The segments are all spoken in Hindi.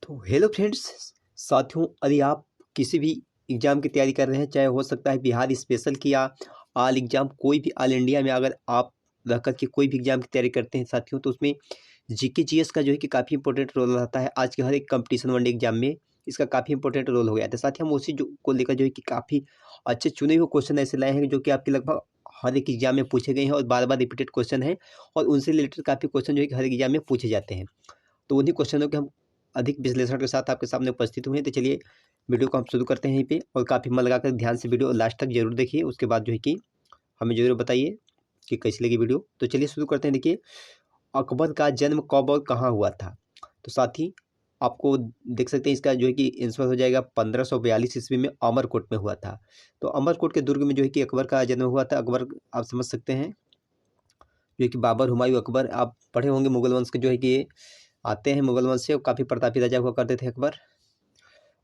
तो हेलो फ्रेंड्स, साथियों, यदि आप किसी भी एग्ज़ाम की तैयारी कर रहे हैं, चाहे हो सकता है बिहार स्पेशल की या ऑल एग्ज़ाम, कोई भी ऑल इंडिया में अगर आप रह कर के कोई भी एग्ज़ाम की तैयारी करते हैं साथियों, तो उसमें जीके जीएस का जो है कि काफ़ी इंपॉर्टेंट रोल रहता है। आज के हर एक कंपटीशन वनडे एग्ज़ाम में इसका काफ़ी इंपॉर्टेंट रोल हो गया था। साथ ही हम उसी जो को लेकर जो है कि काफ़ी अच्छे चुने हुए क्वेश्चन ऐसे लाए हैं जो कि आपके लगभग हर एक एग्ज़ाम में पूछे गए हैं और बार-बार रिपीटेड क्वेश्चन हैं और उनसे रिलेटेड काफ़ी क्वेश्चन जो है कि हर एक एग्ज़ाम में पूछे जाते हैं। तो उन्हीं क्वेश्चनों के हम अधिक विश्लेषण के साथ आपके सामने उपस्थित हुए हैं। तो चलिए वीडियो को हम शुरू करते हैं यहीं पे, और काफ़ी मन लगाकर ध्यान से वीडियो लास्ट तक जरूर देखिए। उसके बाद जो है कि हमें ज़रूर बताइए कि कैसी लगी वीडियो। तो चलिए शुरू करते हैं। देखिए, अकबर का जन्म कब और कहाँ हुआ था? तो साथ ही आपको देख सकते हैं इसका जो है कि आंसर हो जाएगा 1542 ईस्वी में अमरकोट में हुआ था। तो अमरकोट के दुर्ग में जो है कि अकबर का जन्म हुआ था। अकबर आप समझ सकते हैं जो है कि बाबर, हुमायूं, अकबर आप पढ़े होंगे। मुगल वंश के जो है कि ये आते हैं, मुगल वंश से, और काफ़ी प्रतापी राजा हुआ करते थे अकबर।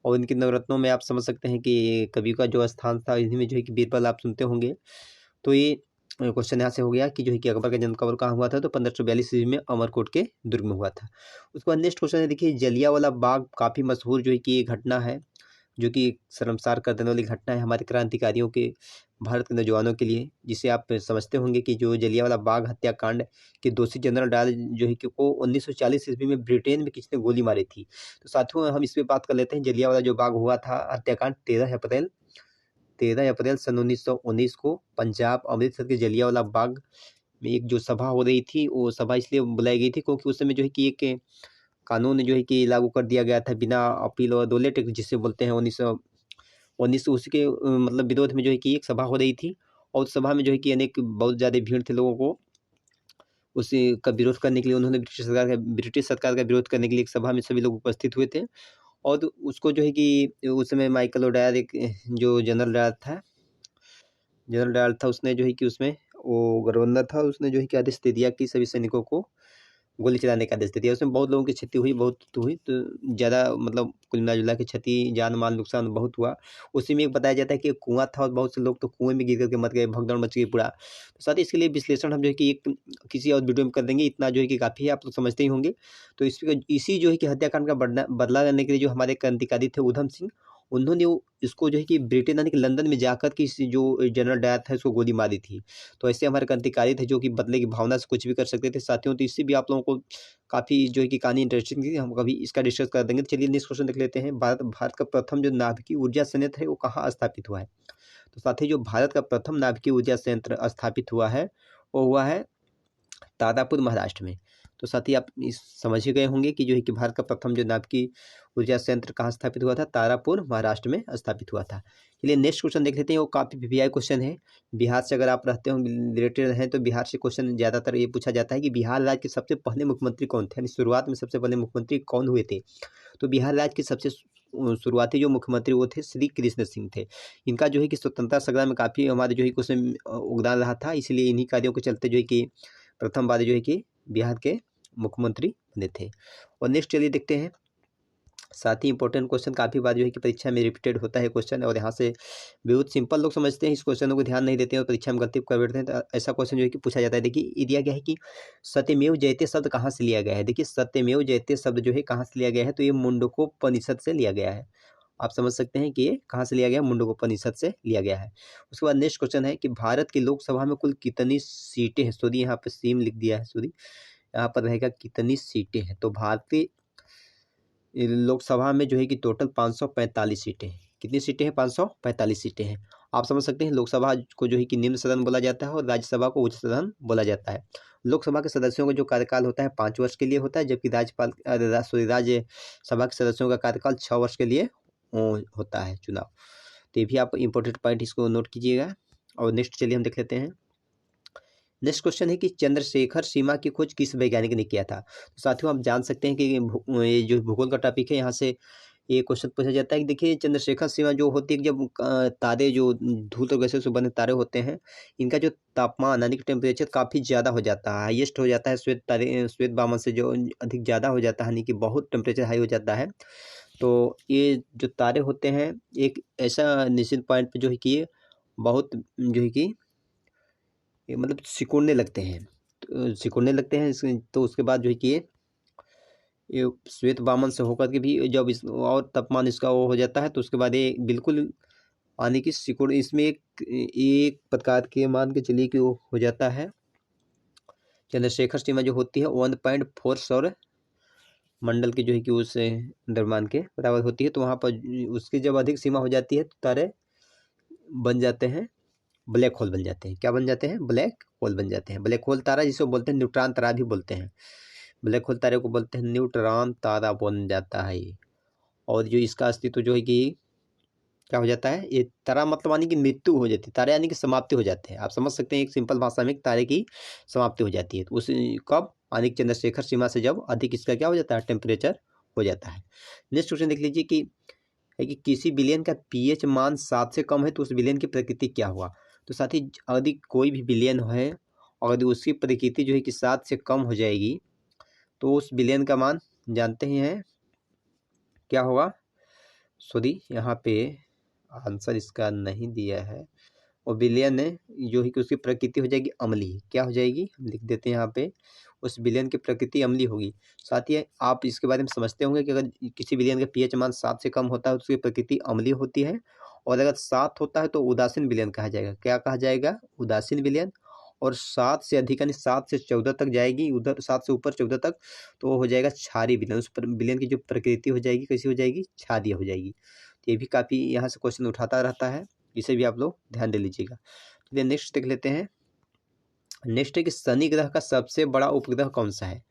और इनके नवरत्नों में आप समझ सकते हैं कि कवि का जो स्थान था इन्हीं में जो है कि बीरबल आप सुनते होंगे। तो ये क्वेश्चन यहाँ से हो गया कि जो है कि अकबर का जन्म कब और कहाँ हुआ था। तो 1542 ईस्वी में अमरकोट के दुर्ग में हुआ था। उसके बाद नेक्स्ट क्वेश्चन है, देखिए, जलियांवाला बाग काफ़ी मशहूर जो है कि ये घटना है, जो कि शर्मसार कर देने वाली घटना है हमारे क्रांतिकारियों के, भारत के नौजवानों के लिए, जिसे आप समझते होंगे कि जो जलियांवाला बाग हत्याकांड के दोषी जनरल डायर जो है कि को 1940 ईस्वी में ब्रिटेन में किसने गोली मारी थी। तो साथियों, हम इस पे बात कर लेते हैं। जलियांवाला जो बाग हुआ था हत्याकांड 13 अप्रैल सन 1919 को पंजाब अमृतसर के जलियांवाला बाग में एक जो सभा हो रही थी, वो सभा इसलिए बुलाई गई थी क्योंकि उस समय जो है कि एक कानून जो है कि लागू कर दिया गया था बिना अपील और अदालत एक्ट जिसे बोलते हैं 1919, उसके मतलब विरोध में जो है कि एक सभा हो रही थी। और उस सभा में जो है कि अनेक बहुत ज़्यादा भीड़ थे लोगों को, उसी का विरोध करने के लिए उन्होंने ब्रिटिश सरकार का विरोध करने के लिए एक सभा में सभी लोग उपस्थित हुए थे। और उसको जो है कि उस समय माइकल ओडायर, एक जो जनरल डायर था, उसने जो है कि उसमें वो गवर्नर था, उसने जो है कि आदेश दे दिया कि सभी सैनिकों को गोली चलाने का आदेश दे दिया। उसमें बहुत लोगों की क्षति हुई, बहुत हुई, तो ज़्यादा मतलब कुल मिला-जुला के क्षति, जान-माल नुकसान बहुत हुआ। उसी में एक बताया जाता है कि एक कुआँ था और बहुत से लोग तो कुएँ में गिर कर के मर गए, भगदड़ मच गई पूरा। तो साथ ही इसके लिए विश्लेषण हम जो है कि एक किसी और वीडियो में कर देंगे, इतना जो है कि काफ़ी है, आप लोग समझते ही होंगे। तो इसी जो है कि हत्याकांड का बदला बदला लेने के लिए जो हमारे क्रांतिकारी थे ऊधम सिंह, उन्होंने इसको जो है कि ब्रिटेन यानी कि लंदन में जाकर के इस जो जनरल डायर था इसको गोली मारी थी। तो ऐसे हमारे क्रांतिकारी थे जो कि बदले की भावना से कुछ भी कर सकते थे साथियों। तो इससे भी आप लोगों को काफ़ी जो है कि कहानी इंटरेस्टिंग थी, हम कभी इसका डिस्कस कर देंगे। तो चलिए नेक्स्ट क्वेश्चन देख लेते हैं। भारत का प्रथम जो नाभिकीय ऊर्जा संयंत्र है वो कहाँ स्थापित हुआ है? तो साथ ही जो भारत का प्रथम नाभिकीय ऊर्जा संयंत्र स्थापित हुआ है वो हुआ है तारापुर, महाराष्ट्र में। तो साथ ही आप इस समझ ही गए होंगे कि जो है कि भारत का प्रथम जो नाभिकीय ऊर्जा संयंत्र कहाँ स्थापित हुआ था? तारापुर, महाराष्ट्र में स्थापित हुआ था। चलिए नेक्स्ट क्वेश्चन देख लेते हैं। वो काफ़ी वीवीआई क्वेश्चन है। बिहार से अगर आप रहते हो, रिलेटेड हैं, तो बिहार से क्वेश्चन ज़्यादातर ये पूछा जाता है कि बिहार राज्य के सबसे पहले मुख्यमंत्री कौन थे, यानी शुरुआत में सबसे पहले मुख्यमंत्री कौन हुए थे? तो बिहार राज्य के सबसे शुरुआती जो मुख्यमंत्री वो थे श्री कृष्ण सिंह थे। इनका जो है कि स्वतंत्रता संग्राम में काफ़ी हमारे जो है कि उसमें योगदान रहा था, इसलिए इन्हीं कार्यों के चलते जो है कि प्रथम बार जो है कि बिहार के मुख्यमंत्री बने थे। और नेक्स्ट चलिए देखते हैं। साथ ही इंपॉर्टेंट क्वेश्चन काफ़ी बार जो है कि परीक्षा में रिपीटेड होता है क्वेश्चन, और यहाँ से बहुत सिंपल लोग समझते हैं, इस क्वेश्चन को ध्यान नहीं देते हैं और परीक्षा में गलती कर बैठते हैं। तो ऐसा क्वेश्चन जो है कि पूछा जाता है। देखिए, ये दिया गया है कि सत्यमेव जयते शब्द कहाँ से लिया गया है? देखिए, सत्यमेव जयते शब्द जो है कहाँ से लिया गया है? तो ये मुंडकोपनिषद से लिया गया है। आप समझ सकते हैं कि ये कहाँ से लिया गया है? मुंडकोपनिषद से लिया गया है। उसके बाद नेक्स्ट क्वेश्चन है कि भारत की लोकसभा में कुल कितनी सीटें हैं? सॉरी, यहाँ पे सीम लिख दिया है, सॉरी, यहाँ पर रहेगा कितनी सीटें हैं। तो भारतीय लोकसभा में जो है कि टोटल 545 सीटें हैं। कितनी सीटें हैं? 545 सीटें हैं। आप समझ सकते हैं लोकसभा को जो है कि निम्न सदन बोला जाता है और राज्यसभा को उच्च सदन बोला जाता है। लोकसभा के सदस्यों का जो कार्यकाल होता है 5 वर्ष के लिए होता है, जबकि राज्यसभा के सदस्यों का कार्यकाल 6 वर्ष के लिए होता है चुनाव। तो ये भी आप इंपॉर्टेंट पॉइंट इसको नोट कीजिएगा। और नेक्स्ट चलिए हम देख लेते हैं। नेक्स्ट क्वेश्चन है कि चंद्रशेखर सीमा की खोज किस वैज्ञानिक ने किया था? तो साथियों, आप जान सकते हैं कि ये जो भूगोल का टॉपिक है, यहाँ से ये क्वेश्चन पूछा जाता है कि देखिए, चंद्रशेखर सीमा जो होती है, जब तारे जो धूल और गैसों से बने तारे होते हैं, इनका जो तापमान यानी कि टेम्परेचर काफ़ी ज़्यादा हो जाता है, हाईएस्ट हो जाता है श्वेत बामन से जो अधिक ज़्यादा हो जाता है, यानी कि बहुत टेम्परेचर हाई हो जाता है। तो ये जो तारे होते हैं, एक ऐसा निश्चित पॉइंट पे जो है कि ये बहुत जो है कि ये मतलब सिकुड़ने लगते हैं। तो सिकुड़ने लगते हैं तो उसके बाद जो है कि ये श्वेत बामन से होकर के भी जब इस और तापमान इसका वो हो जाता है तो उसके बाद ये बिल्कुल पानी की सिकुड़ इसमें एक प्रकार के मान के चलिए कि वो हो जाता है चंद्रशेखर सीमा जो होती है 1.4 सौर मंडल की जो है कि उस द्रव्यमान के बराबर होती है। तो वहाँ पर उसकी जब अधिक सीमा हो जाती है तो तारे बन जाते हैं, ब्लैक होल बन जाते हैं। क्या बन जाते हैं? ब्लैक होल बन जाते हैं। ब्लैक होल तारा जिसको बोलते हैं न्यूट्रॉन तारा भी बोलते हैं। ब्लैक होल तारे को बोलते हैं न्यूट्रॉन तारा बन जाता है ये। और जो इसका अस्तित्व जो है कि क्या हो जाता है, ये तारा मतलब यानी कि मृत्यु हो जाती है, तारे यानी कि समाप्ति हो जाते हैं। आप समझ सकते हैं एक सिंपल भाषा में तारे की समाप्ति हो जाती है। तो उस कब? यानी कि चंद्रशेखर सीमा से जब अधिक इसका क्या हो जाता है, टेम्परेचर हो जाता है। नेक्स्ट क्वेश्चन देख लीजिए कि है कि किसी विलयन का पीएच मान 7 से कम है तो उस विलयन की प्रकृति क्या हुआ। तो साथ ही यदि कोई भी विलयन है और यदि उसकी प्रकृति जो है कि 7 से कम हो जाएगी तो उस विलयन का मान जानते ही हैं क्या होगा। सॉरी यहाँ पे आंसर इसका नहीं दिया है। और विलयन है जो है कि उसकी प्रकृति हो जाएगी अम्लीय। क्या हो जाएगी? हम लिख देते हैं यहाँ पे, उस विलयन की प्रकृति अम्लीय होगी। साथ ही आप इसके बारे में समझते होंगे कि अगर किसी विलयन का पीएच मान 7 से कम होता है तो उसकी प्रकृति अम्लीय होती है। और अगर 7 होता है तो उदासीन विलयन कहा जाएगा। क्या कहा जाएगा? उदासीन विलयन। और 7 से अधिक यानी 7 से 14 तक जाएगी, उधर 7 से ऊपर 14 तक तो वो हो जाएगा क्षारीय विलयन। उस पर विलयन की जो प्रकृति हो जाएगी कैसी हो जाएगी? क्षारीय हो जाएगी। तो ये भी काफ़ी यहाँ से क्वेश्चन उठाता रहता है, इसे भी आप लोग ध्यान दे लीजिएगा। चलिए नेक्स्ट देख लेते हैं। नेक्स्ट है कि शनि ग्रह का सबसे बड़ा उपग्रह कौन सा है।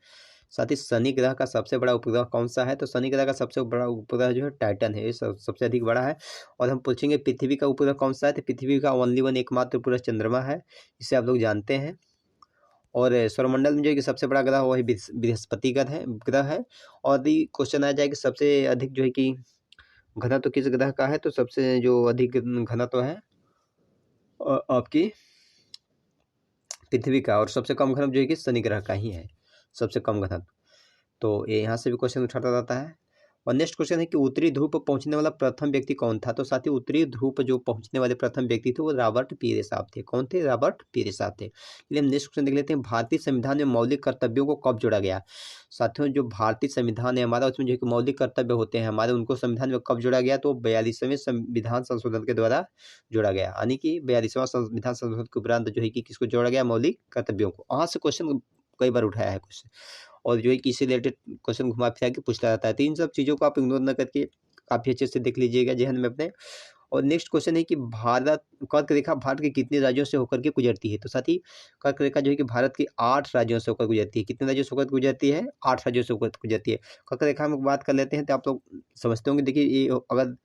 साथ ही शनि ग्रह का सबसे बड़ा उपग्रह कौन सा है। तो शनि ग्रह का सबसे बड़ा उपग्रह जो है टाइटन है, ये सबसे अधिक बड़ा है। और हम पूछेंगे पृथ्वी का उपग्रह कौन सा है, तो पृथ्वी का ओनली वन एकमात्र उपग्रह चंद्रमा है, इसे आप लोग जानते हैं। और सौरमंडल में जो है कि सबसे बड़ा ग्रह वही बृहस्पति ग्रह है। और यदि क्वेश्चन आ जाए कि सबसे अधिक जो है कि घनत्व किस ग्रह का है, तो सबसे जो अधिक घनत्व है आपकी पृथ्वी का। और सबसे कम घनत्व जो है कि शनि ग्रह का ही है, सबसे कम घनत्व। तो ये यहाँ से भी क्वेश्चन उठाता रहता है। और नेक्स्ट क्वेश्चन है कि उत्तरी ध्रुव पर पहुंचने वाला प्रथम व्यक्ति कौन था। तो साथ ही उत्तरी ध्रुव पर जो पहुंचने वाले प्रथम व्यक्ति थे वो रॉबर्ट पीरे साहब थे। कौन थे? रॉबर्ट पीरे साहब थे। इसलिए हम नेक्स्ट क्वेश्चन देख लेते हैं, भारतीय संविधान में मौलिक कर्तव्यों को कब जोड़ा गया। साथियों जो भारतीय संविधान है हमारा, उसमें जो कि मौलिक कर्तव्य होते हैं हमारे, उनको संविधान में कब जोड़ा गया, तो 42वें संविधान संशोधन के द्वारा जोड़ा गया। यानी कि 42वां संविधान संशोधन के उपरांत जो है कि किसको जोड़ा गया? मौलिक कर्तव्यों को। वहाँ से क्वेश्चन कई बार उठाया है क्वेश्चन, और जो है कि इससे रिलेटेड क्वेश्चन घुमा फिरा के पूछता रहता है। तो इन सब चीज़ों को आप इग्नोर न करके काफ़ी अच्छे से देख लीजिएगा जहन में अपने। और नेक्स्ट क्वेश्चन है कि भारत कर्क रेखा भारत के कितने राज्यों से होकर के गुजरती है। तो साथ ही कर्क रेखा जो है कि भारत के 8 राज्यों से होकर गुजरती है। कितने राज्यों से होकर गुजरती है? 8 राज्यों से होकर गुजरती है। कर्क रेखा में बात कर लेते हैं तो आप लोग समझते होंगे। देखिए ये अगर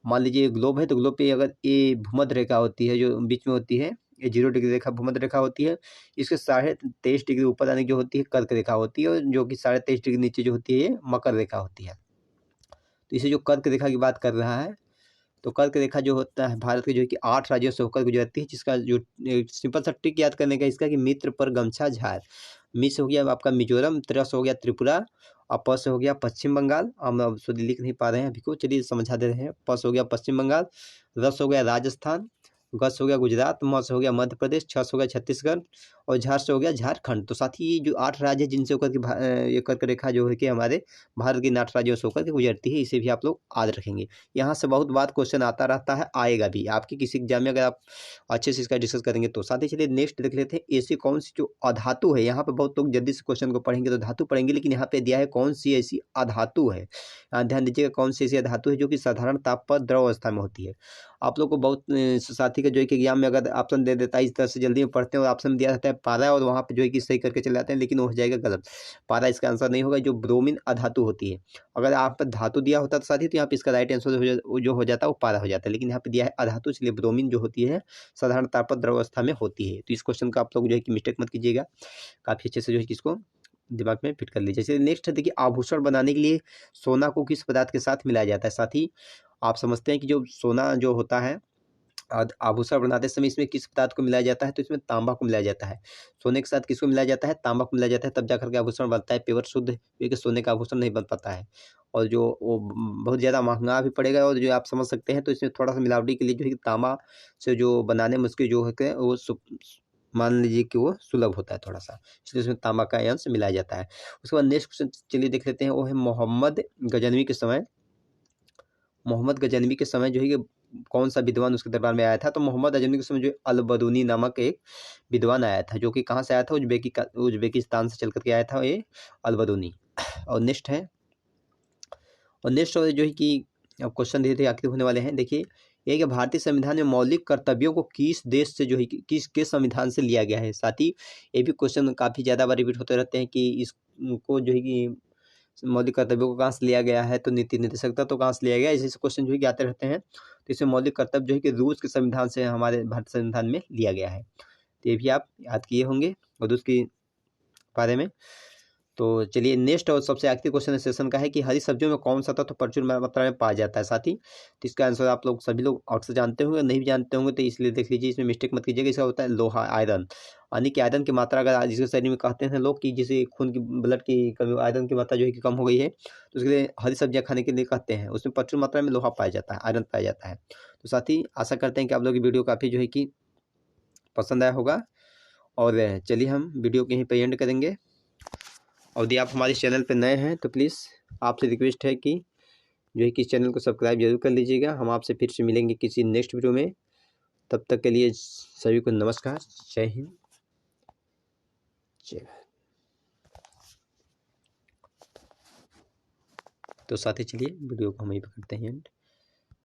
मान लीजिए ग्लोब है तो ग्लोब पे अगर ये भूमध्य रेखा होती है जो बीच में होती है, ये 0 डिग्री रेखा भूमध्य रेखा होती है। इसके 23.5 डिग्री ऊपर आने जो होती है कर्क रेखा होती है, और जो कि 23.5 डिग्री नीचे जो होती है ये मकर रेखा होती है। तो इसे जो कर्क रेखा की बात कर रहा है, तो कर्क रेखा जो होता है भारत के जो है कि 8 राज्यों से होकर गुजरती है, जिसका जो सिंपल सा ट्रिक याद करने का इसका कि मित्र पर गमछा झार। मी से हो गया आपका मिजोरम, त्र से हो गया त्रिपुरा, और प से हो गया पश्चिम बंगाल। हम अब सो लिख नहीं पा रहे हैं अभी को, चलिए समझा दे रहे हैं। प से हो गया पश्चिम बंगाल, र से हो गया राजस्थान, ग से हो गया गुजरात, म से हो गया मध्य प्रदेश, छ से हो गया छत्तीसगढ़, और झार से हो गया झारखंड। तो साथ ही जो 8 राज्य जिनसे होकर के ये कर्क रेखा जो है कि हमारे भारत के 8 राज्यों से होकर के गुजरती है, इसे भी आप लोग याद रखेंगे। यहाँ से बहुत बात क्वेश्चन आता रहता है, आएगा भी आपकी किसी एग्जाम में, अगर आप अच्छे से इसका डिस्कस करेंगे तो। साथ ही चलिए नेक्स्ट देख लेते हैं, ऐसी कौन सी जो अधातु है। यहाँ पे बहुत लोग जल्दी से क्वेश्चन को पढ़ेंगे तो धातु पढ़ेंगे, लेकिन यहाँ पे दिया है कौन सी ऐसी अधातु है। ध्यान दीजिएगा, कौन सी ऐसी अधातु है जो कि साधारण ताप पर द्रव अवस्था में होती है। आप लोग को बहुत साथी का जो है कि एग्जाम में अगर ऑप्शन दे देता है, इस तरह से जल्दी में पढ़ते हैं और ऑप्शन दिया रहता है पारा, और वहाँ पे जो है कि सही करके चले जाते हैं, लेकिन वो हो जाएगा गलत। पारा इसका आंसर नहीं होगा, जो ब्रोमीन अधातु होती है। अगर आप पर धातु दिया होता तो साथी, तो यहाँ पे इसका राइट आंसर जो हो जाता है वो पारा हो जाता है, लेकिन यहाँ पे दिया है अधातु, इसलिए ब्रोमीन जो होती है साधारण ताप पर द्रव अवस्था में होती है। तो इस क्वेश्चन को आप लोग जो है कि मिस्टेक मत कीजिएगा, काफ़ी अच्छे से जो है कि इसको दिमाग में फिट कर लीजिए। चलिए नेक्स्ट है, देखिए आभूषण बनाने के लिए सोना को किस पदार्थ के साथ मिलाया जाता है। साथ ही आप समझते हैं कि जो सोना जो होता है आभूषण बनाते समय इसमें किस पदार्थ को मिलाया जाता है, तो इसमें तांबा को मिलाया जाता है। सोने के साथ किसको मिलाया जाता है? तांबा को मिलाया जाता है, तब जाकर के आभूषण बनता है प्योर शुद्ध, क्योंकि सोने का आभूषण नहीं बन पाता है, और जो वो बहुत ज़्यादा महंगा भी पड़ेगा। और जो आप समझ सकते हैं, तो इसमें थोड़ा सा मिलावटी के लिए जो है कि तांबा से जो बनाने में उसकी जो है वो मान लीजिए कि वो सुलभ होता है थोड़ा सा, इसलिए उसमें तांबा का अंश मिलाया जाता है। उसके बाद नेक्स्ट क्वेश्चन चलिए देख लेते हैं, वो है मोहम्मद गजनवी के समय। मोहम्मद गजनवी के समय जो है कि कौन सा विद्वान उसके दरबार में आया था? तो मोहम्मद गजनवी के समय जो अलबदूनी नामक एक विद्वान आया था, जो कि कहाँ से आया था? उज्बेकिस्तान से चल करके आया था ये अलबदूनी। और नेक्स्ट है, और नेक्स्ट जो है कि अब क्वेश्चन धीरे धीरे आखिर होने वाले हैं। देखिए, ये कि भारतीय संविधान में मौलिक कर्तव्यों को किस देश से जो है किस संविधान से लिया गया है? साथ ही ये भी क्वेश्चन काफ़ी ज़्यादा बार रिपीट होते रहते हैं कि इसको जो है कि मौलिक कर्तव्यों को कहाँ से लिया गया है, तो नीति निर्देशकता तो कहाँ से लिया गया है, ऐसे क्वेश्चन जो है कि आते रहते हैं। तो इसमें मौलिक कर्तव्य जो है कि रूस के संविधान से हमारे भारतीय संविधान में लिया गया है। तो ये भी आप याद किए होंगे और रूस के बारे में। तो चलिए नेक्स्ट और सबसे आखिरी क्वेश्चन इस सेशन का है कि हरी सब्जियों में कौन सा तत्व प्रचुर मात्रा में पाया जाता है? साथ ही तो इसका आंसर आप लोग सभी लोग अक्सर जानते होंगे, नहीं भी जानते होंगे तो इसलिए देख लीजिए, इसमें मिस्टेक मत कीजिएगा। इसका होता है लोहा, आयरन। यानी कि आयरन की मात्रा अगर जिसके शरीर में कहते हैं लोग कि जिसे खून की ब्लड की कमी, आयरन की मात्रा जो है कि कम हो गई है, तो उसके लिए हरी सब्जियां खाने के लिए कहते हैं, उसमें प्रचुर मात्रा में लोहा पाया जाता है, आयरन पाया जाता है। तो साथ ही आशा करते हैं कि आप लोग की वीडियो काफ़ी जो है कि पसंद आया होगा। और चलिए हम वीडियो को यहीं पर एंड करेंगे। और यदि आप हमारे चैनल पर नए हैं तो प्लीज़ आपसे रिक्वेस्ट है कि जो है कि इस चैनल को सब्सक्राइब जरूर कर लीजिएगा। हम आपसे फिर से मिलेंगे किसी नेक्स्ट वीडियो में। तब तक के लिए सभी को नमस्कार, जय हिंद, जय भारत। तो साथ ही चलिए वीडियो को हम यहीं पर करते हैं एंड।